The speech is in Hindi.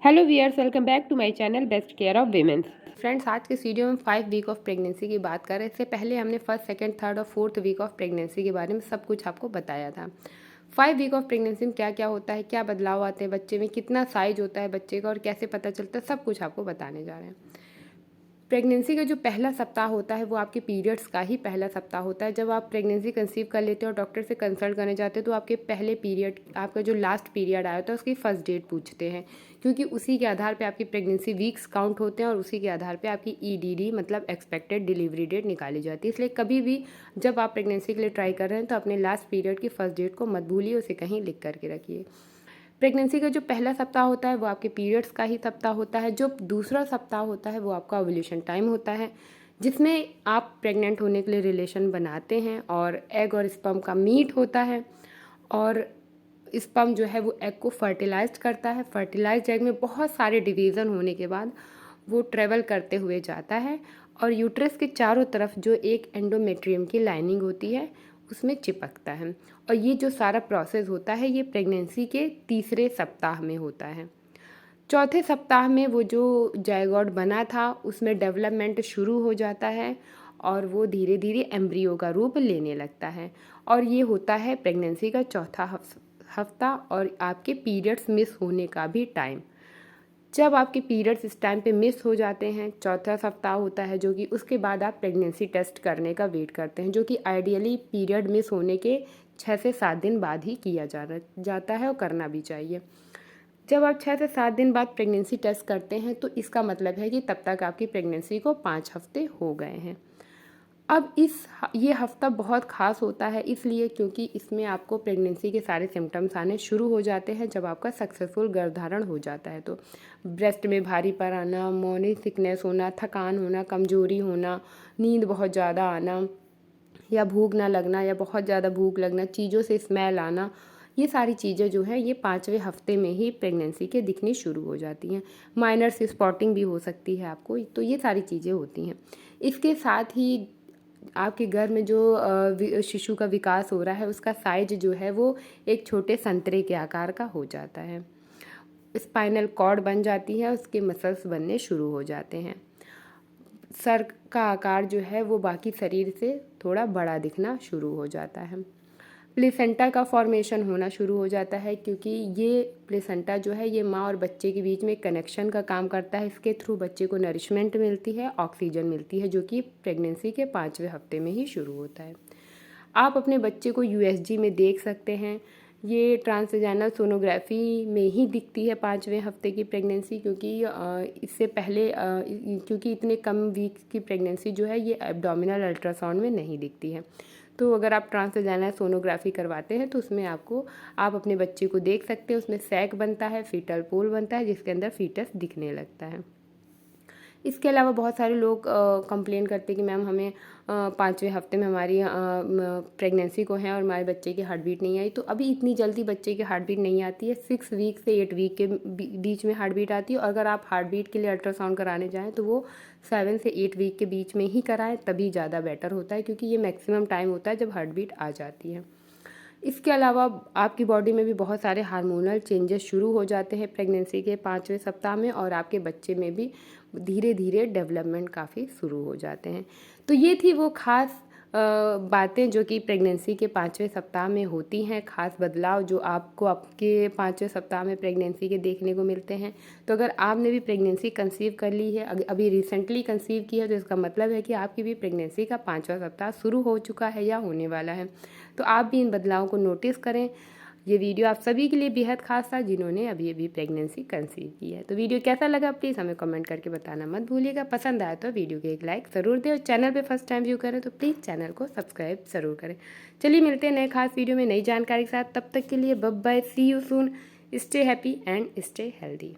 Hello viewers, welcome back to my channel best care of women's. Friends, आज के इस वीडियो में 5 वीक ऑफ प्रेगनेंसी की बात कर रहे हैं। इससे पहले हमने फर्स्ट, सेकंड, थर्ड और फोर्थ वीक ऑफ प्रेगनेंसी के बारे में सब कुछ आपको बताया था। 5 वीक ऑफ प्रेगनेंसी में क्या क्या होता है, क्या बदलाव आते हैं बच्चे में, कितना साइज होता है बच्चे का और कैसे पता चलता है, सब कुछ आपको बताने जा रहे हैं। प्रेगनेंसी का जो पहला सप्ताह होता है वो आपके पीरियड्स का ही पहला सप्ताह होता है। जब आप प्रेगनेंसी कंसीव कर लेते हो और डॉक्टर से कंसल्ट करने जाते हो तो आपके पहले पीरियड, आपका जो लास्ट पीरियड आया होता है उसकी फर्स्ट डेट पूछते हैं, क्योंकि उसी के आधार पे आपकी प्रेगनेंसी वीक्स काउंट होते हैं और उसी के आधार पे आपकी ईडीडी मतलब एक्सपेक्टेड डिलीवरी डेट निकाली जाती है। इसलिए कभी भी जब आप प्रेगनेंसी के लिए ट्राई कर रहे हैं तो अपने लास्ट पीरियड की फर्स्ट डेट को मत भूलिए, उसे कहीं लिख करके रखिए। प्रेगनेंसी का जो पहला सप्ताह होता है वो आपके पीरियड्स का ही सप्ताह होता है। जो दूसरा सप्ताह होता है वो आपका ओव्यूलेशन टाइम होता है, जिसमें आप प्रेग्नेंट होने के लिए रिलेशन बनाते हैं और एग और स्पर्म का मीट होता है और स्पर्म जो है वो एग को फर्टिलाइज करता है। फर्टिलाइज्ड एग में बहुत सारे डिवीज़न होने के बाद वो ट्रेवल करते हुए जाता है और यूट्रस के चारों तरफ जो एक एंडोमेट्रियम की लाइनिंग होती है उसमें चिपकता है। और ये जो सारा प्रोसेस होता है ये प्रेगनेंसी के तीसरे सप्ताह में होता है। चौथे सप्ताह में वो जो जायगोट बना था उसमें डेवलपमेंट शुरू हो जाता है और वो धीरे धीरे एम्ब्रियो का रूप लेने लगता है और ये होता है प्रेगनेंसी का चौथा हफ्ता और आपके पीरियड्स मिस होने का भी टाइम। जब आपके पीरियड्स इस टाइम पे मिस हो जाते हैं, चौथा सप्ताह होता है जो कि उसके बाद आप प्रेगनेंसी टेस्ट करने का वेट करते हैं, जो कि आइडियली पीरियड मिस होने के 6 से 7 दिन बाद ही किया जाता है और करना भी चाहिए। जब आप 6 से 7 दिन बाद प्रेगनेंसी टेस्ट करते हैं तो इसका मतलब है कि तब तक आपकी प्रेगनेंसी को 5 हफ्ते हो गए हैं। अब ये हफ्ता बहुत ख़ास होता है इसलिए क्योंकि इसमें आपको प्रेगनेंसी के सारे सिम्टम्स आने शुरू हो जाते हैं। जब आपका सक्सेसफुल गर्भधारण हो जाता है तो ब्रेस्ट में भारीपन आना, मॉर्निंग सिकनेस होना, थकान होना, कमजोरी होना, नींद बहुत ज़्यादा आना या भूख ना लगना या बहुत ज़्यादा भूख लगना, चीज़ों से स्मेल आना, ये सारी चीज़ें जो है ये 5वें हफ्ते में ही प्रेगनेंसी के दिखनी शुरू हो जाती हैं। माइनर सी स्पॉटिंग भी हो सकती है आपको, तो ये सारी चीज़ें होती हैं। इसके साथ ही आपके घर में जो शिशु का विकास हो रहा है उसका साइज जो है वो एक छोटे संतरे के आकार का हो जाता है। स्पाइनल कॉर्ड बन जाती है, उसके मसल्स बनने शुरू हो जाते हैं। सर का आकार जो है वो बाकी शरीर से थोड़ा बड़ा दिखना शुरू हो जाता है। प्लेसेंटा का फॉर्मेशन होना शुरू हो जाता है, क्योंकि ये प्लेसेंटा जो है ये माँ और बच्चे के बीच में कनेक्शन का काम करता है। इसके थ्रू बच्चे को नरिशमेंट मिलती है, ऑक्सीजन मिलती है, जो कि प्रेगनेंसी के 5वें हफ्ते में ही शुरू होता है। आप अपने बच्चे को यूएसजी में देख सकते हैं। ये ट्रांसवैजाइनल सोनोग्राफी में ही दिखती है 5वें हफ्ते की प्रेगनेंसी, क्योंकि इससे पहले क्योंकि इतने कम वीक की प्रेगनेंसी जो है ये एब्डोमिनल अल्ट्रासाउंड में नहीं दिखती है। तो अगर आप ट्रांसवैजाइनल सोनोग्राफी करवाते हैं तो उसमें आप अपने बच्चे को देख सकते हैं। उसमें सैक बनता है, फीटल पोल बनता है, जिसके अंदर फीटस दिखने लगता है। इसके अलावा बहुत सारे लोग कंप्लेन करते हैं कि मैम हमें 5वें हफ्ते में हमारी प्रेगनेंसी को है और हमारे बच्चे की हार्ट बीट नहीं आई। तो अभी इतनी जल्दी बच्चे की हार्ट बीट नहीं आती है, 6 वीक से 8 वीक के बीच में हार्ट बीट आती है। और अगर आप हार्ट बीट के लिए अल्ट्रासाउंड कराने जाएँ तो वो 7 से 8 वीक के बीच में ही कराएं, तभी ज़्यादा बेटर होता है, क्योंकि ये मैक्सिमम टाइम होता है जब हार्ट बीट आ जाती है। इसके अलावा आपकी बॉडी में भी बहुत सारे हार्मोनल चेंजेस शुरू हो जाते हैं प्रेगनेंसी के 5वें सप्ताह में, और आपके बच्चे में भी धीरे धीरे डेवलपमेंट काफ़ी शुरू हो जाते हैं। तो ये थी वो ख़ास बातें जो कि प्रेगनेंसी के 5वें सप्ताह में होती हैं, ख़ास बदलाव जो आपको आपके 5वें सप्ताह में प्रेगनेंसी के देखने को मिलते हैं। तो अगर आपने भी प्रेगनेंसी कंसीव कर ली है, अभी रिसेंटली कंसीव की है, तो इसका मतलब है कि आपकी भी प्रेगनेंसी का 5वां सप्ताह शुरू हो चुका है या होने वाला है। तो आप भी इन बदलावों को नोटिस करें। ये वीडियो आप सभी के लिए बेहद खास था जिन्होंने अभी अभी प्रेगनेंसी कंसीव की है। तो वीडियो कैसा लगा प्लीज़ हमें कमेंट करके बताना मत भूलिएगा। पसंद आया तो वीडियो को एक लाइक ज़रूर दें और चैनल पे फर्स्ट टाइम व्यू करें तो प्लीज़ चैनल को सब्सक्राइब ज़रूर करें। चलिए मिलते हैं नए खास वीडियो में नई जानकारी के साथ। तब तक के लिए bye bye, see you soon, stay happy and stay healthy.